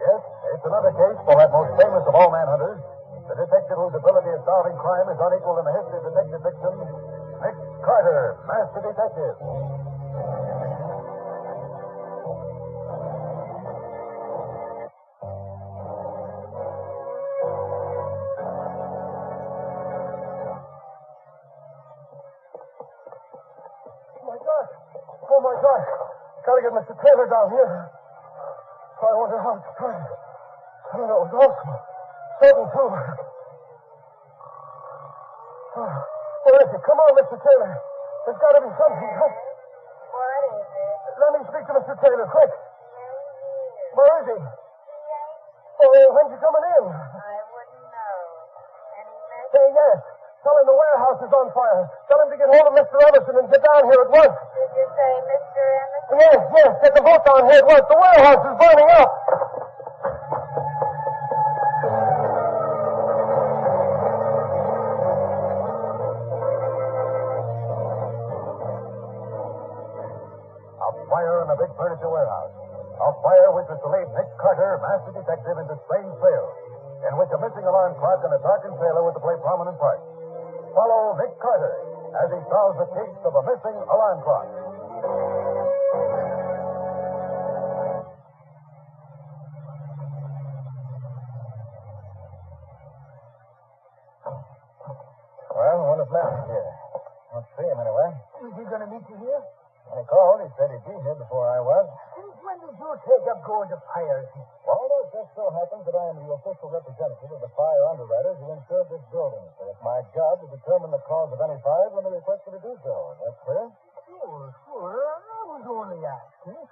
Yes, it's another case for that most famous of all manhunters, the detective whose ability of solving crime is unequaled in the history of detective fiction, Nick Carter, Master Detective. Oh, my gosh. Gotta get Mr. Taylor down here. I wonder how it's started. I don't know. It was awesome. Sudden, too. Where is he? Come on, Mr. Taylor. There's got to be something. What is it? Let me speak to Mr. Taylor, quick. Where is he? Oh, when's he coming in? I wouldn't know. Any message? Hey, yes. Tell him the warehouse is on fire. Tell him to get hold of Mr. Everson and get down here at once. Did you say Mr. Emerson? Yes. Get the boat down here at once. The warehouse is burning up. A fire in a big furniture warehouse. A fire which was to lead Nick Carter, Master Detective, into strange trails, in which a missing alarm clock and a darkened sailor were to play prominent parts. Follow Nick Carter as he solves the case of a missing alarm clock. Well, one of Matt's here. Don't see him anyway. Is he going to meet you here? When he called, he said he'd be here before I was. Since when did you take up going to fires? Although it just so happens that I am the official representative of the fire underwriters who insured this building. So it's my job to determine the cause of any fires when they request me to do so. Is that clear? Sure. I was only asking.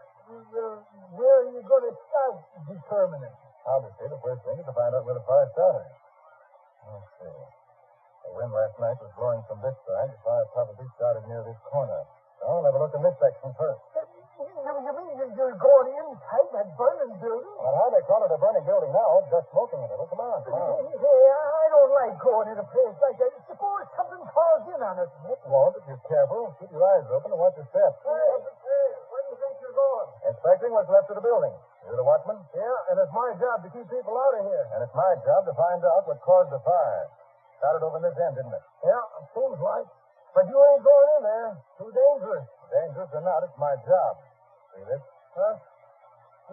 Where are you going to start determining? Obviously, the first thing is to find out where the fire started. Let's see. The wind last night was blowing from this side. The fire probably started near this corner. So I'll have a look in this section first. You mean you're going inside that burning building? Well, how they call it a burning building now, just smoking a little. Come on. Hey, I don't like going in a place like that. Suppose something falls in on us. It won't if you're careful. Keep your eyes open and watch your steps. Hey, where do you think you're going? Inspecting what's left of the building. You're the watchman? Yeah, and it's my job to keep people out of here. And it's my job to find out what caused the fire. Started over in this end, didn't it? Yeah, it seems like. But you ain't going in there. Too dangerous. Dangerous or not, it's my job. See this? Huh?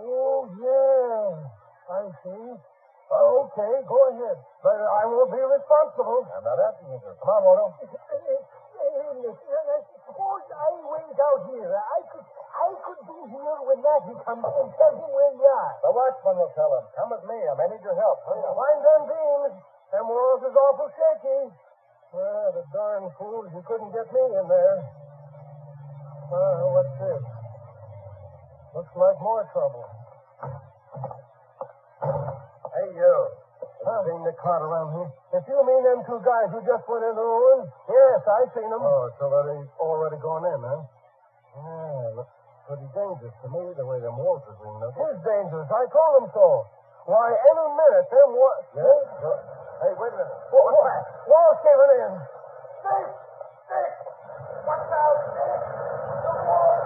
Oh, yeah. I see. Okay, go ahead. But I won't be responsible. I'm not asking you to. Come on, Waldo. Suppose I wait out here. I could be here when Matthew comes and tell him where you are. The watchman will tell him. Come with me. I may need your help. Mind them beams. Them walls is awful shaky. Well, the darn fools, you couldn't get me in there. What's this? Looks like more trouble. Hey, you. Have you seen the cart around here? If you mean them two guys who just went in the ruin, yes, I seen them. Oh, so they're already gone in, huh? Yeah, looks pretty dangerous to me, the way them walls are green. It is dangerous. I told them so. Why, any minute, them walls... Hey, wait a minute. What's that? Walls caving in. Stick! Watch out, Stick! The wall!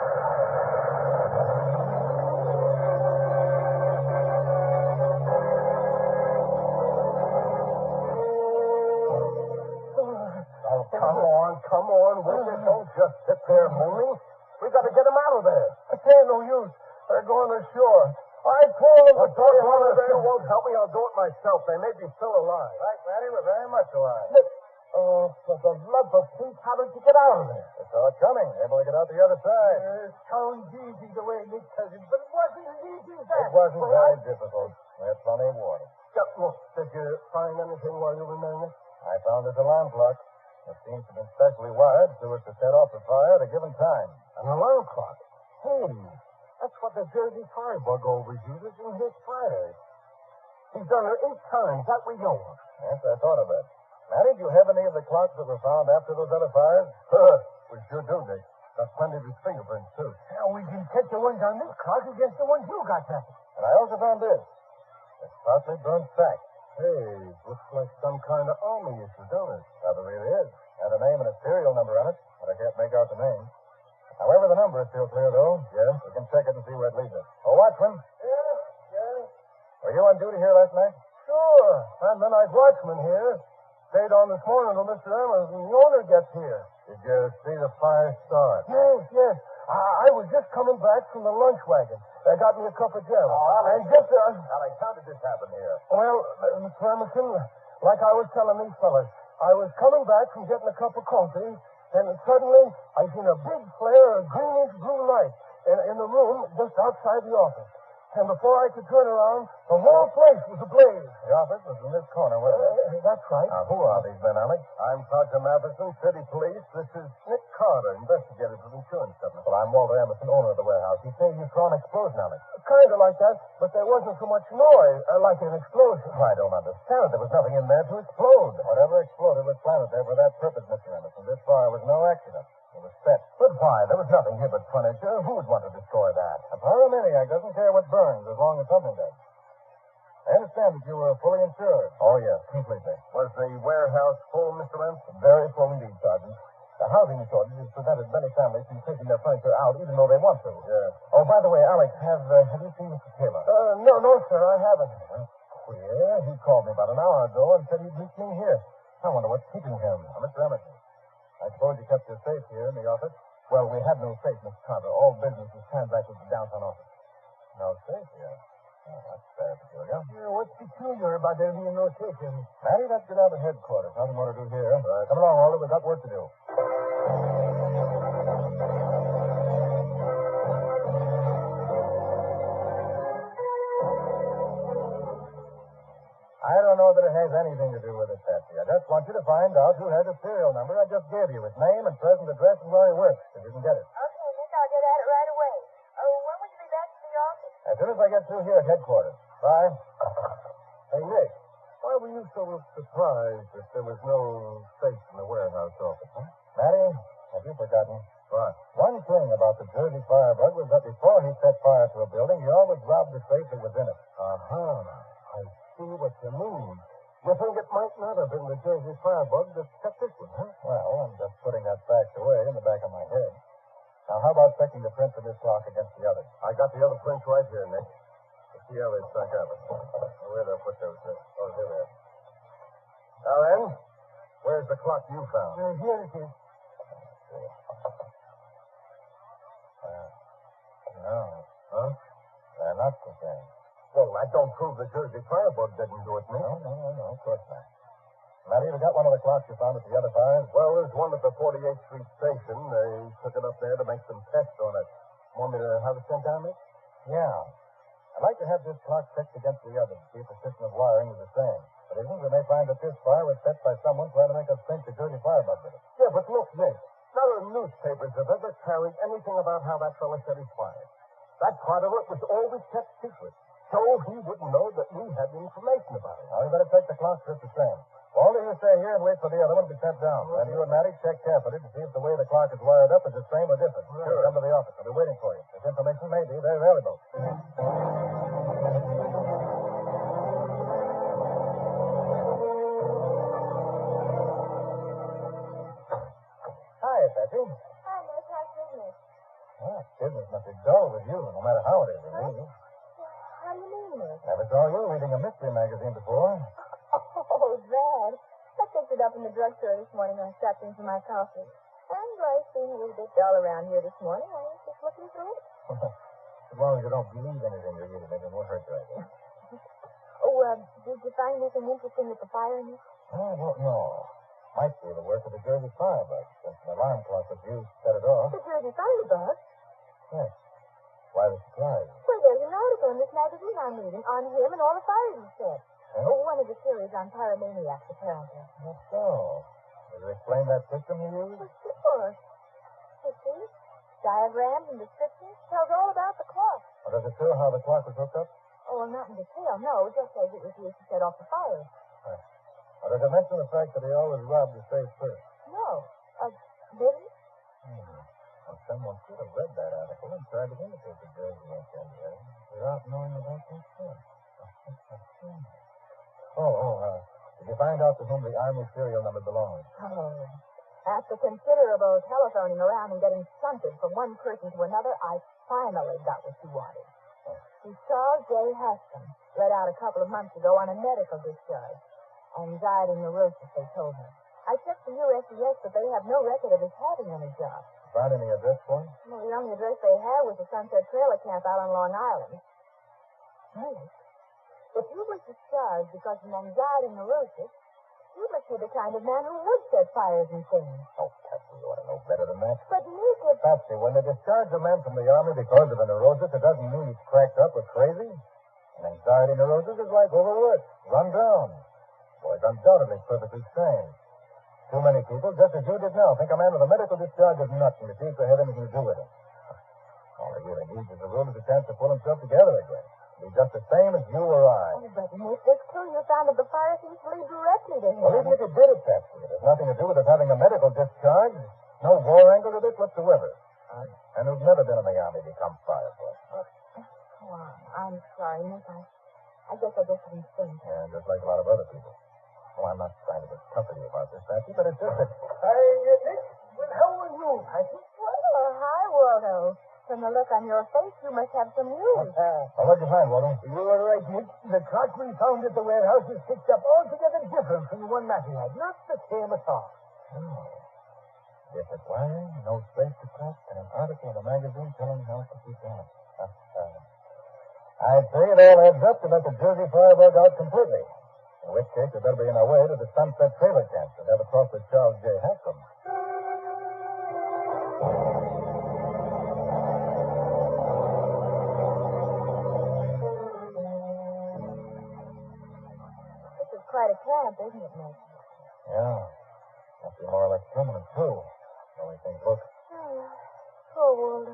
Oh, come on. Don't just sit there mooning. We got to get them out of there. It ain't no use. They're going ashore. I told them to Don't run if they won't help me. I'll do it myself. They may be still alive. Right, Matty, we're very much alive. Oh, for the love of Pete, how did you get out of there? I saw it coming. Able to get out the other side. It sounds easy the way Nick tells it, but it wasn't as easy as that. It wasn't very difficult. We had plenty of water. Look, did you find anything while you were there? I found this alarm clock. It seems to have been specially wired so as to set off the fire at a given time. An alarm clock? Hey, that's what the Jersey firebug always uses in his fires. He's done it 8 times, that we know of. Yes, I thought of that. Matty, do you have any of the clocks that were found after those other fires? We sure do, Dick. Got plenty of his fingerprints, too. Now, we can check the ones on this clock against the ones you got back. And I also found this. This partly burned sack. Hey, looks like some kind of army issue, don't it? Probably it is. Had a name and a serial number on it, but I can't make out the name. However, the number is still clear, though. Yeah? We can check it and see where it leads us. Oh, watchman, Yeah. were you on duty here last night? Sure. I'm the night watchman here. Stayed on this morning till Mr. Emerson, the owner, gets here. Did you see the fire start? Yes. I was just coming back from the lunch wagon. They got me a cup of jello. And just, Alex, how did this happen here? well, Mr. Emerson, like I was telling these fellas, I was coming back from getting a cup of coffee, and suddenly I seen a big flare of greenish blue light in the room just outside the office. And before I could turn around, the whole place was ablaze. The office was in this corner, wasn't it? That's right. Now, who are these men, Alex? I'm Sergeant Mathison, City Police. This is Nick Carter, investigator for the insurance company. Well, I'm Walter Emerson, owner of the warehouse. You say you saw an explosion, Alex? Kind of like that, but there wasn't so much noise, like an explosion. I don't understand. There was nothing in there to explode. Whatever exploded was planted there for that purpose, Mr. Emerson. This fire was no accident. It was set. But why? There was nothing here but furniture. Who would want to destroy that? A pyromaniac doesn't care what burns as long as something does. I understand that you were fully insured. Oh, yes, completely. Was the warehouse full, Mr. Manson? Very full indeed, Sergeant. The housing shortage has prevented many families from taking their furniture out, even though they want to. Yeah. Oh, by the way, Alex, have you seen Mr. Taylor? No, sir, I haven't. Well, queer. He called me about an hour ago and said he'd meet me here. I wonder what's keeping him. Mr. Emerson, I suppose you kept your safe here in the office? Well, we had no safe, Mr. Carter. All business is transacted at the downtown office. No safe here? Oh, that's very peculiar. What's peculiar about there being no safe here? Matty, let's get out of headquarters. Nothing more to do here. Right. Come along, Walter. We've got work to do. I don't know that it has anything to do with it, Patsy. I just want you to find out who has the serial number I just gave you, his name and present address and where he works, if you can get it. Okay, Nick, I'll get at it right away. When will you be back to the office? As soon as I get through here at headquarters. Bye. Hey, Nick, why were you so surprised that there was no safe in the warehouse office, huh? Matty, have you forgotten? What? One thing about the Jersey firebug was that before he set fire to a building, he always robbed the safe that was in it. Uh-huh. I see what you mean. You think it might not have been the Jersey firebug that set this one, huh? Well, I'm just putting that fact away in the back of my head. Now, how about checking the prints of this clock against the others? I got the other prints right here, Nick. Let's see how they stack up. Where did I put those? Oh, here they are. Now then, where's the clock you found? Here it is. No. Huh? They're not the same. Well, that don't prove the Jersey firebug didn't do it, Nick. No, of course not. Matty, have you got one of the clocks you found at the other fires? Well, there's one at the 48th Street station. They took it up there to make some tests on it. Want me to have it sent down, Nick? Yeah. I'd like to have this clock checked against the others, see if the system of wiring is the same. But it isn't, we may find that this fire was set by someone trying to make us think the Jersey firebug did it. Yeah, but look, Nick. None of the newspapers have ever carried anything about how that fella set his fire. That part of it was always kept secret, so he wouldn't know that we had information about it. Now, we better take the clock just the same. Walter, you stay here and wait for the other one to be sent down. And you and Matty check carefully to see if the way the clock is wired up is the same or different. Sure. Come to the office. I'll be waiting for you. This information may be very valuable. Hi, Patsy. Hi, Nick. How's business? Well, business must be dull with you, no matter how it is with me. How do you mean, Nick? Never saw you reading a mystery magazine before. Oh, that. I picked it up in the drugstore this morning when I stopped in for my coffee. And life being a little bit dull around here this morning, I was just looking through it. As long as you don't believe anything you're reading, it won't hurt you, I guess. Did you find anything interesting at the fire, Nick? Oh, I don't know. Might be the work of the Jersey firebug, since an alarm clock was used to set it off. The Jersey firebug? Yes. Why the surprise? Well, there's an article in this magazine I'm reading on him and all the fires he set. Huh? One of the series on pyromaniacs, apparently. That's so. Does it explain that system he used? Well, sure. You see? Diagrams and descriptions tells all about the clock. Or does it show how the clock was hooked up? Oh, well, not in detail, no. It just says it was used to set off the fire. Or does it mention the fact that he always robbed the safe first? No. Didn't? Well, someone should have read that article and tried to imitate the Jersey incendiary without knowing about that first. Did you find out to whom the Army serial number belongs? Oh. After considerable telephoning around and getting shunted from one person to another, I finally got what you wanted. See, Charles J. Haskell let out a couple of months ago on a medical discharge. Anxiety neurosis, they told me. I checked the USES, but they have no record of his having any job. Find any address for him? Well, the only address they had was the Sunset Trailer Camp out on Long Island. Hey, if you were discharged because of anxiety neurosis, you must be the kind of man who would set fires and things. Oh, Patsy, you ought to know better than that. But Nick, if... Patsy, when they discharge a man from the Army because of a neurosis, it doesn't mean he's cracked up or crazy. An anxiety neurosis is like overwork, run down. Boy, he's undoubtedly perfectly sane. Too many people, just as you did now, think a man with a medical discharge is nuts and refuse to have anything to do with him. All he really needs, as a rule, is a chance to pull himself together again. He's just the same as you or I. Oh, but Nick, this clue you found at the fire seems to lead directly to him. Well, even if it did, it, Patsy, it has nothing to do with it having a medical discharge. No war angle to this whatsoever. And who's never been in the Army become firefly. Oh, I'm sorry, Nick. I guess I just didn't think. Yeah, just like a lot of other people. Oh, I'm not trying to get tough with you about this, Patsy, but it's just that... Hey, Nick, how are you, Patsy? Well, hi, Waldo. From the look on your face, you must have some news. Well, what'd you find, Waldo? You were right, Nick. The cart we found at the warehouse is picked up altogether different from the one Matty had. Not the same at all. Oh. Different wiring, no space to cut, and an article in a magazine telling how to keep on. I'd say it all adds up to let the Jersey fire bug out completely. In which case, we better be on our way to the Sunset Trailer Camp to have a talk with Charles J. Haskell. This is quite a camp, isn't it, Nick? Yeah. Must be more or less permanent, too. So we think, look, Oh, poor Waldo.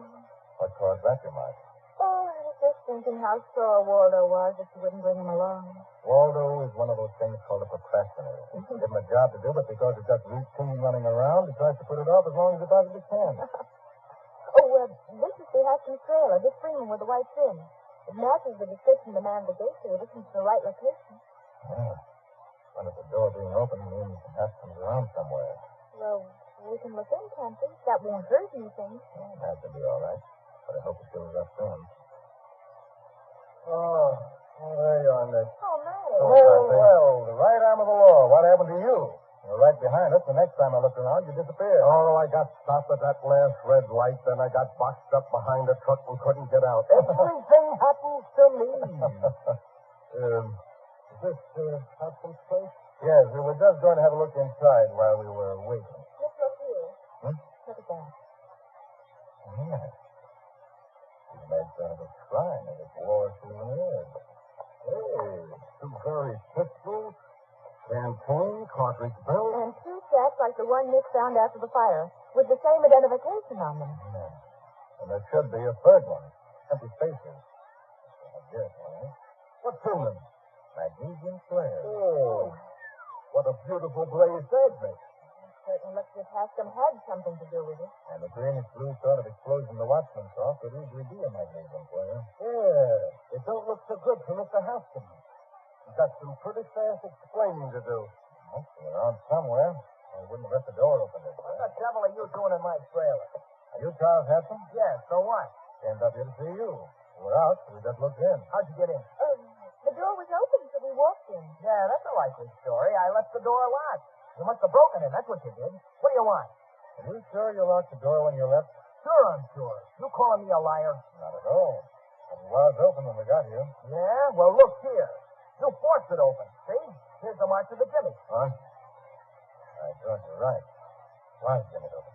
what caused that remark? Oh, I was just thinking how sore Waldo was that you wouldn't bring him along. Waldo is one of those things called a procrastinator. Give him a job to do, but because it's just routine running around, he tries to put it off as long as he possibly can. This is the Haskins trailer, this premium with the white trim. It matches the description the man at the gate gave us. It's the right location. Yeah. Wonder if the door being open means Haskins around somewhere. Well, we can look in, can't we? That won't hurt anything. That should be all right. But I hope it shows up soon. Oh, there you are, Nick. Oh, Matty. Well, the right arm of the law. What happened to you? You were right behind us. The next time I looked around, you disappeared. Oh, I got stopped at that last red light, then I got boxed up behind a truck and couldn't get out. Everything happens to me. Is this Haskell's place? Yes, we were just going to have a look inside while we were waiting. Let's look here. Hmm? Look at that. Yeah. He's made sort of a shrine of his war souvenirs. Hey, two very pistols, canteen, cartridge belt. And two sacks like the one Nick found after the fire, with the same identification on them. Yeah. And there should be a third one. Empty spaces. I guess, right? What's in them? Magnesium flare. Oh, what a beautiful blaze that makes. Certainly looks as if Haskell had something to do with it. And the greenish blue sort of explosion the watchman saw could easily be a magnesium flare. Yeah, it don't look so good for Mr. Haskell. He's got some pretty fast explaining to do. Well, we're around somewhere. I wouldn't have left the door open this way. What the devil are you doing in my trailer? Are you Charles Haskell? Yeah, so what? Came up here to see you. We're out, so we just looked in. How'd you get in? The door was open, so we walked in. Yeah, that's a likely story. I left the door locked. You must have broken it. That's what you did. What do you want? Are you sure you locked the door when you left? Sure, I'm sure. You calling me a liar? Not at all. It was open when we got here. Yeah? Well, look here. You forced it open. See? Here's the mark of the jimmy. Huh? I thought you're right. Why didn't it open?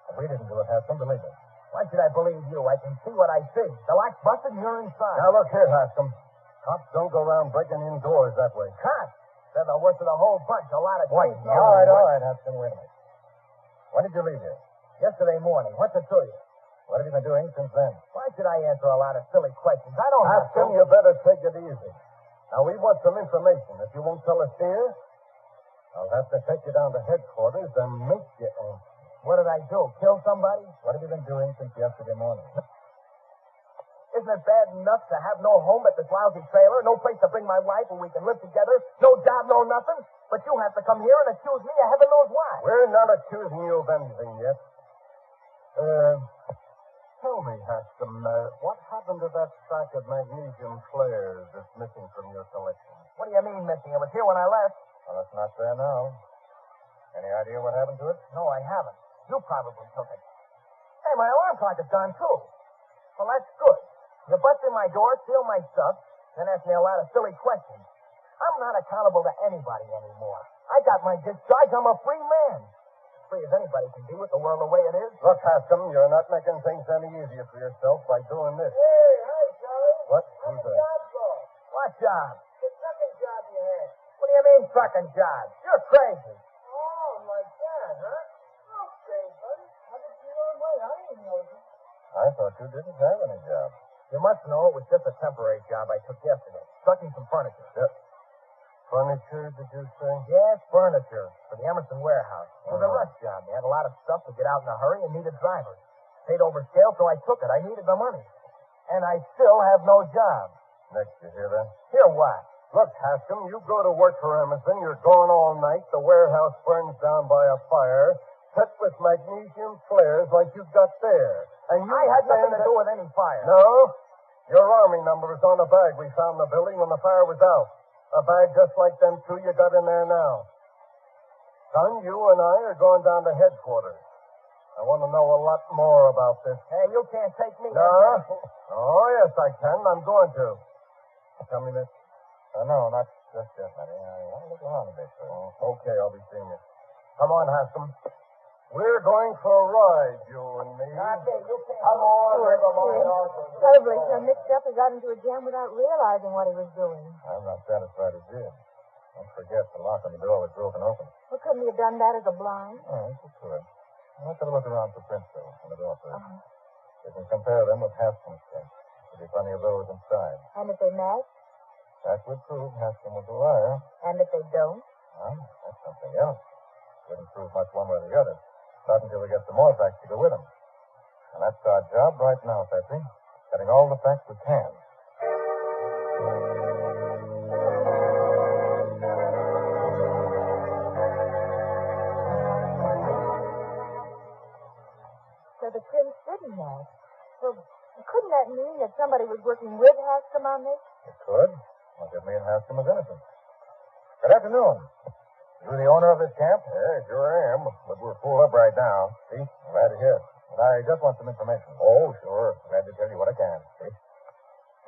If we didn't do it, Haskell, believe me. Why should I believe you? I can see what I see. The lock's busted and you're inside. Now, look here, Haskell. Cops don't go around breaking in doors that way. Cops? They're the worst of the whole bunch. A lot of Wait. cheap All right, Haskell, wait a minute. When did you leave here? Yesterday morning. What's it to you? What have you been doing since then? Why should I answer a lot of silly questions? I don't have to. Haskell, you better take it easy. Now, we want some information. If you won't tell us here, I'll have to take you down to headquarters and make you answer. What did I do? Kill somebody? What have you been doing since yesterday morning? Isn't it bad enough to have no home at this lousy trailer, no place to bring my wife where we can live together, no job, no nothing? But you have to come here and accuse me of heaven knows why. We're not accusing you of anything yet. Tell me, Haskam, what happened to that stack of magnesium flares that's missing from your collection? What do you mean missing? It was here when I left. Well, it's not there now. Any idea what happened to it? No, I haven't. You probably took it. Hey, my alarm clock is gone, too. Well, that's good. You bust in my door, steal my stuff, then ask me a lot of silly questions. I'm not accountable to anybody anymore. I got my discharge. I'm a free man. Free as anybody can be with the world the way it is. Look, Haskam, you're not making things any easier for yourself by doing this. Hey, hi, Charlie. What? How's Who's the that? job go? What job? The second job you had. What do you mean, fucking job? You're crazy. Oh, like that, huh? Okay, buddy. Have it your own way. I ain't nosy. I thought you didn't have any job. You must know it was just a temporary job I took yesterday. Trucking some furniture. Yeah. Furniture, did you say? Yes, furniture. For the Emerson warehouse. It was a Oh. rush job. They had a lot of stuff to get out in a hurry and needed drivers. Paid over scale, so I took it. I needed the money. And I still have no job. Next, you hear that? Hear what? Look, Haskam, you go to work for Emerson. You're gone all night. The warehouse burns down by a fire, set with magnesium flares like you've got there. And you I had nothing stand to do with any fire. No? Your Army number is on the bag we found in the building when the fire was out. A bag just like them two you got in there now. Son, you and I are going down to headquarters. I want to know a lot more about this. Hey, you can't take me. No? Oh, yes, I can. I'm going to. Tell me this. No, not just yet, buddy. I want to look around a bit. Okay, I'll be seeing you. Come on, Haskam. We're going for a ride, you and me. Come on, never mind. Probably so mixed up he got into a jam without realizing what he was doing. I'm not satisfied he did. Don't forget the lock on the door was broken open. Well, couldn't he have done that as a blind? Oh, yes, he could. Let's have a look around for prints, though, on the door first. Uh-huh. We can compare them with Haskell's prints. There'll be plenty of those inside. And if they match? That would prove Haskell was a liar. And if they don't? Well, that's something else. Wouldn't prove much one way or the other. Not until we get some more facts to go with them. And that's our job right now, Patsy. Getting all the facts we can. So the prince didn't match. Well, couldn't that mean that somebody was working with Haskam on this? It could. Look at me and Haskell is innocent. Good afternoon. You the owner of this camp? Yeah, sure am. But we're full up right now. See? Glad to hear. And I just want some information. Oh, sure. Glad to tell you what I can. See?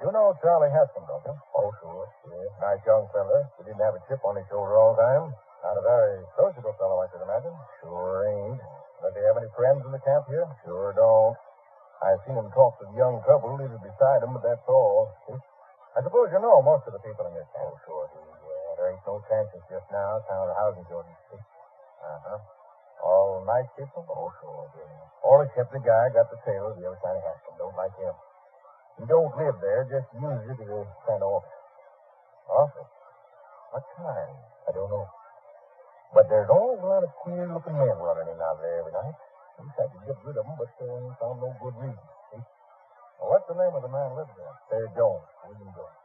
You know Charlie Haskell, don't you? Oh, sure. Yeah. Nice young fella. He didn't have a chip on his shoulder all the time. Not a very sociable fellow, I should imagine. Sure ain't. Does he have any friends in the camp here? Sure don't. I've seen him talk to the young couple living beside him, but that's all. See? I suppose you know most of the people in this camp. Oh, sure. Yeah, there ain't no chances just now. Town of housing Jordan. Uh-huh. All nice people? Oh, sure. Yeah. All except the guy got the tail the other side of Haskell. Don't like him. He don't live there. Just uses it as a kind of office. Office? What kind? I don't know. But there's always a lot of queer-looking men running in out there every night. I wish I could get rid of them, but found no good reason. See? Well, what's the name of the man who lives there? Jones. William Jones.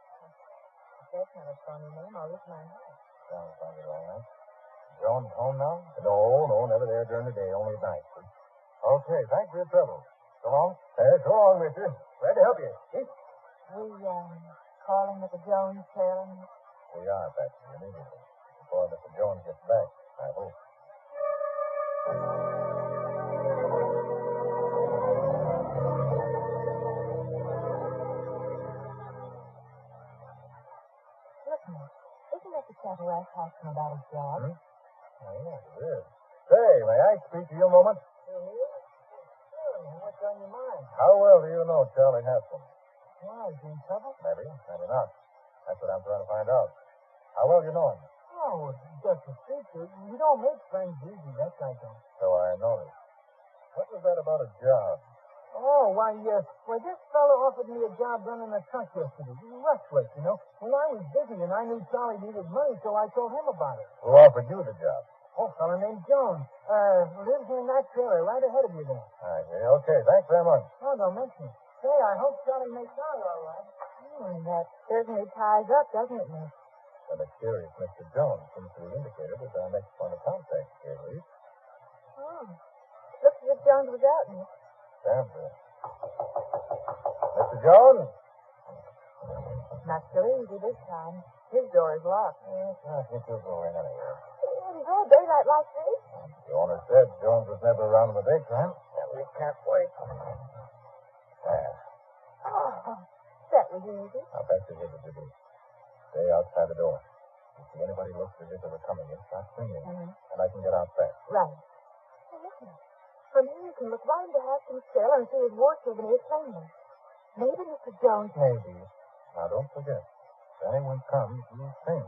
That's not a funny name. I'll leave my house. Sounds funny, all right. Jones home now? No, never there during the day, only at night. See? Okay, thanks for your trouble. So long. So long, mister. Glad to help you. See? We, calling at the Jones trailer? We are, Patsy, immediately. Before Mr. Jones gets back, I hope. Listen, isn't that the chap who asked Haskam about his job? Hmm? Oh, yes, it is. Say, may I speak to you a moment? Sure. What's on your mind? How well do you know Charlie Haskell? Why, is he in trouble? Maybe, maybe not. That's what I'm trying to find out. How well do you know him? Oh, just a secret. You don't make friends easy, that I don't. So I noticed. What was that about a job? Oh, why, this fellow offered me a job running a truck yesterday. It was rush work, you know. Well, I was busy, and I knew Charlie needed money, so I told him about it. Who offered you the job? Oh, a fellow named Jones. Lives in that trailer right ahead of you there. I see. Okay, thanks very much. Oh, don't mention it. Say, I hope Charlie makes out all right. That certainly ties up, doesn't it, Miss? The mysterious Mr. Jones seems to be indicated as our next point of contact here, at least. Oh. Looks as if Jones was out, Miss. Stand there. Mr. Jones? Not so easy this time. His door is locked. I think we'll go in anyway. In broad daylight like this? The owner said Jones was never around in the daytime. And we can't wait. There. Oh, that was easy. Now, Patsy, here's what you do. Stay outside the door. If you see anybody looks as if they were coming in, start singing. And I can get out fast. Right. Hey, listen. From here you can look right into Haskins' cell and see his war souvenir plainly. Maybe Mr. Jones... Maybe. Now, don't forget. If anyone comes, you sing.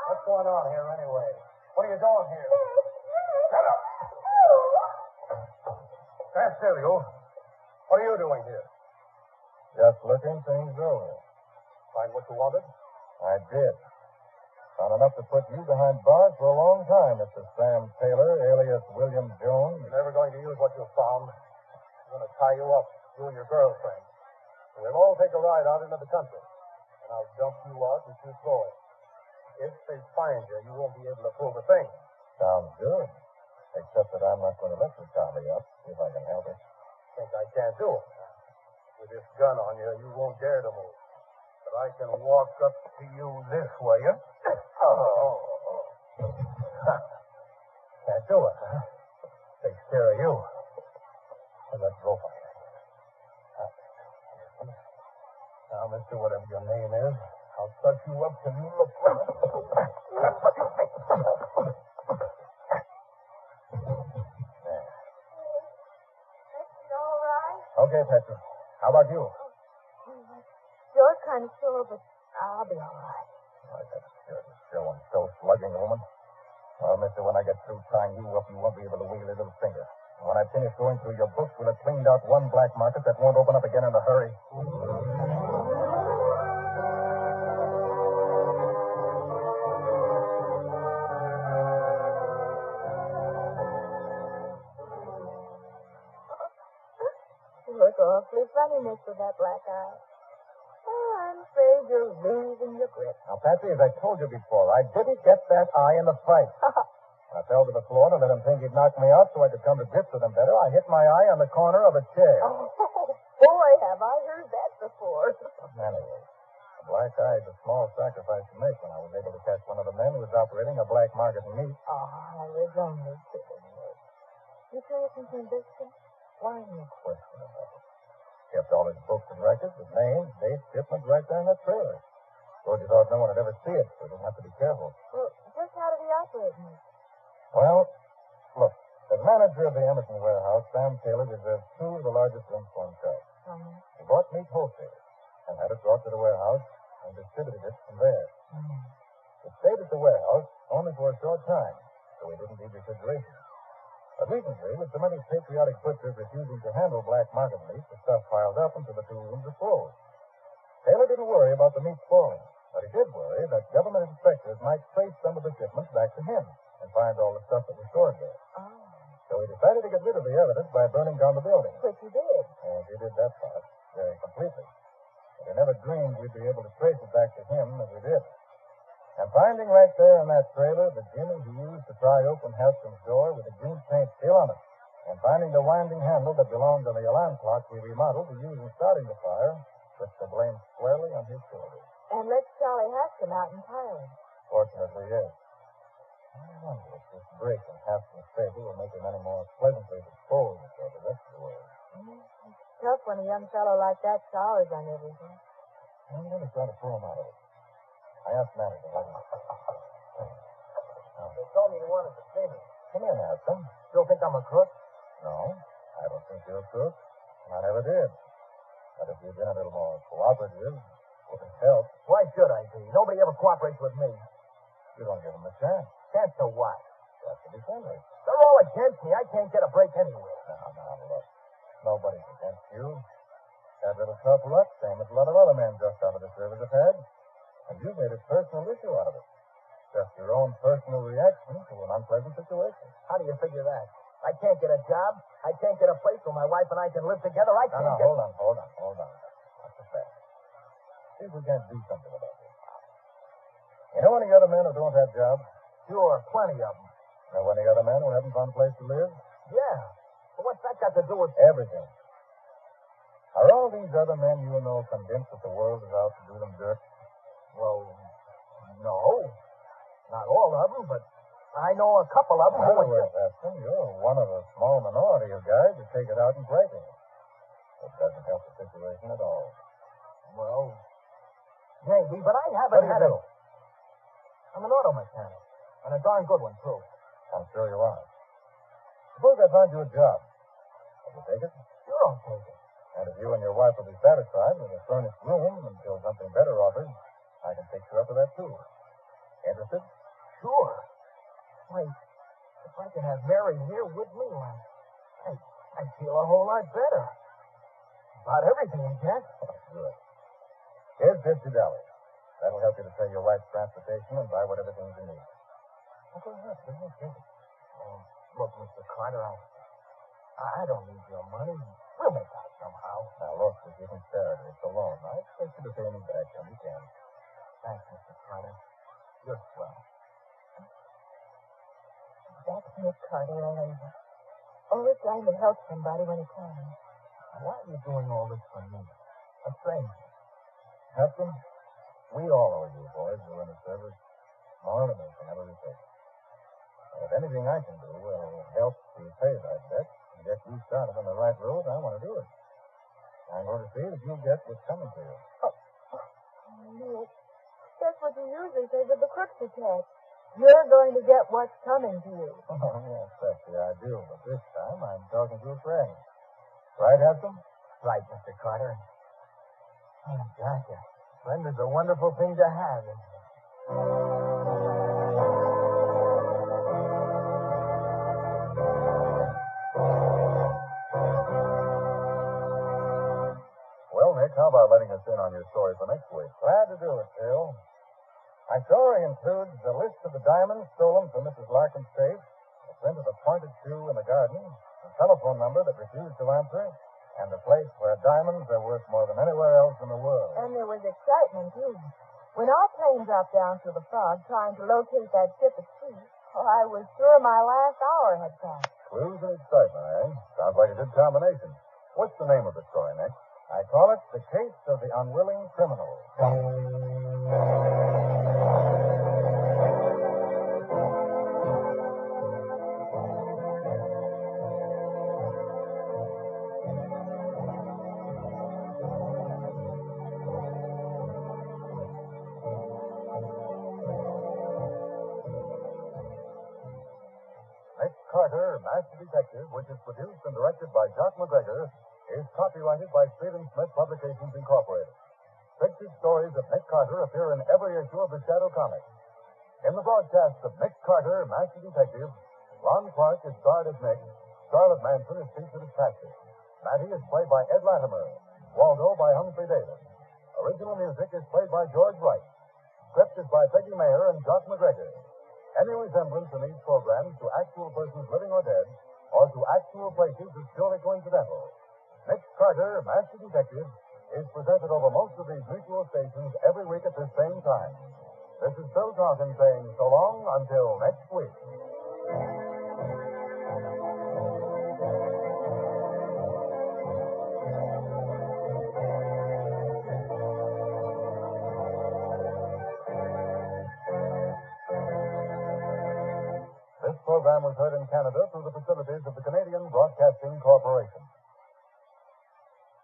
What's going on here anyway? What are you doing here? Shut up! Stand still, you. What are you doing here? Just looking things over. Find what you wanted? I did. Found enough to put you behind bars for a long time, Mr. Sam Taylor, alias William Jones. You're never going to use what you found. I'm going to tie you up, you and your girlfriend. We'll all take a ride out into the country, and I'll dump you out and shoot Troy. If they find you, you won't be able to prove a thing. Sounds good. Except that I'm not going to let you tie me up, if I can help it. Think I can't do it. With this gun on you, you won't dare to move. But I can walk up to you this way. Can't do it, huh? Takes care of you. Well, let's rope on you. Now, mister, whatever your name is, I'll touch you up till you look like it. All right? Okay, Patsy. How about you? You're kind of sore, but I'll be all right. I got scared of show and so slugging, woman. Well, mister, when I get through tying you up, you won't be able to wiggle your little finger. And when I finish going through your books, we'll have cleaned out one black market that won't open up again in a hurry. You look awfully funny, mister, that black eye. Oh, I'm afraid you're losing your grip. Now, Patsy, as I told you before, I didn't get that eye in the fight. I fell to the floor to let him think he'd knock me out so I could come to grips with him better. I hit my eye on the corner of a chair. Oh, boy, have I heard that before. Anyway, a black eye is a small sacrifice to make when I was able to catch one of the men who was operating a black market in meat. Oh, I was only kidding you. You sure you can do this thing? Why no question about it? Kept all his books and records with names, dates, shipments right there in that trailer. So you thought no one would ever see it, so you didn't have to be careful. Well, just how did he operate in it? Well, look, as manager of the Emerson warehouse, Sam Taylor reserved two of the largest rooms for himself. He bought meat wholesale and had it brought to the warehouse and distributed it from there. It stayed at the warehouse only for a short time, so he didn't need refrigeration. But recently, with so many patriotic butchers refusing to handle black market meat, the stuff piled up until the two rooms were full. Taylor didn't worry about the meat spoiling, but he did worry that government inspectors might trace some of the shipments back to him and find all the stuff that was stored there. Oh. So he decided to get rid of the evidence by burning down the building. Which he did. And he did that part very completely. But he never dreamed we'd be able to trace it back to him as we did. And finding right there in that trailer the jimmy he used to pry open Haskins' door with the green paint still on it, and finding the winding handle that belonged to the alarm clock we remodeled to use in starting the fire, puts the blame squarely on his shoulders. And lets Charlie Haskins out entirely. Fortunately, yes. I wonder if this break in Haskins' favor will make him any more pleasantly disposed of the rest of the world. It's tough when a young fellow like that sours on everything. I'm going to try to pull him out of it. I asked manager. They told me you wanted to see me. Come in, Haskins. You don't think I'm a crook? No, I don't think you're a crook. And I never did. But if you'd been a little more cooperative, it would help. Why should I be? Nobody ever cooperates with me. You don't give him a chance. Chance to what? Just to be friendly. They're all against me. I can't get a break anywhere. Now, look. Nobody's against you. That little tough luck, same as a lot of other men just out of the service have had. And you've made a personal issue out of it. Just your own personal reaction to an unpleasant situation. How do you figure that? I can't get a job. I can't get a place where my wife and I can live together. I can't get... Hold on. What's the fact? See if we can't do something about this. You know any other men who don't have jobs? Sure, plenty of them. Know any other men who haven't found a place to live? Yeah. But what's that got to do with... Everything. Are all these other men you know convinced that the world is out to do them dirt? Well, no. Not all of them, but I know a couple of them. In other words, Aston, you're one of a small minority of guys who take it out in breaking. It doesn't help the situation at all. Well, maybe, but I haven't had it. I'm an auto mechanic, and a darn good one, too. I'm sure you are. Suppose I find you a job. Will you take it? Sure, I'll take it. And if you and your wife will be satisfied with a furnished room until something better offers, I can fix you up with that, too. Interested? Sure. Wait, if I could have Mary here with me, I'd feel a whole lot better. About everything, I guess. Good. Here's $50. That'll help you to pay your wife's transportation and buy whatever things you need. Go ahead. Look, Mr. Carter, I don't need your money. We'll make out somehow. Now, look, if you can spare it, it's a loan. I expect you to pay me back when you can. Thanks, Mr. Carter. You're swell. That's Miss Carter all over. Always trying to help somebody when he can. Why are you doing all this for me? A stranger. Hudson, we all owe you boys who are in the service more than we can ever repay. And if anything I can do will help repay that debt and get you started on the right road, I want to do it. I'm going to see that you get what's coming to you. Nick, that's what you usually say to the crooks you catch. You're going to get what's coming to you. Oh, yes, Betsy, I do. But this time I'm talking to a friend. Right, Hudson? Right, Mr. Carter. Oh, gotcha. Friend is a wonderful thing to have, isn't it? Well, Nick, how about letting us in on your story for next week? Glad to do it, Phil. My story includes a list of the diamonds stolen from Mrs. Larkin's safe, a print of a pointed shoe in the garden, a telephone number that refused to answer, and a place where diamonds are worth more than anywhere else in the world. And there was excitement, too. When our plane dropped down through the fog trying to locate that ship at sea, I was sure my last hour had come. Clues and excitement, eh? Sounds like a good combination. What's the name of the story, Nick? I call it The Case of the Unwilling Criminal. Carter, Master Detective, which is produced and directed by Jock McGregor, is copyrighted by Speed & Smith Publications, Incorporated. Pictured stories of Nick Carter appear in every issue of the Shadow Comic. In the broadcast of Nick Carter, Master Detective, Ron Clark is starred as Nick, Charlotte Manson is featured as Patsy. Matty is played by Ed Latimer, Waldo by Humphrey Davis. Original music is played by George Wright. Script is by Peggy Mayer and Jock McGregor. Any resemblance in these programs to actual persons living or dead, or to actual places is purely coincidental. Nick Carter, Master Detective, is presented over most of these mutual stations every week at the same time. This is Bill Taunton saying so long until next week. This program was heard in Canada through the facilities of the Canadian Broadcasting Corporation.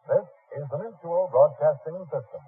This is the Mutual Broadcasting System.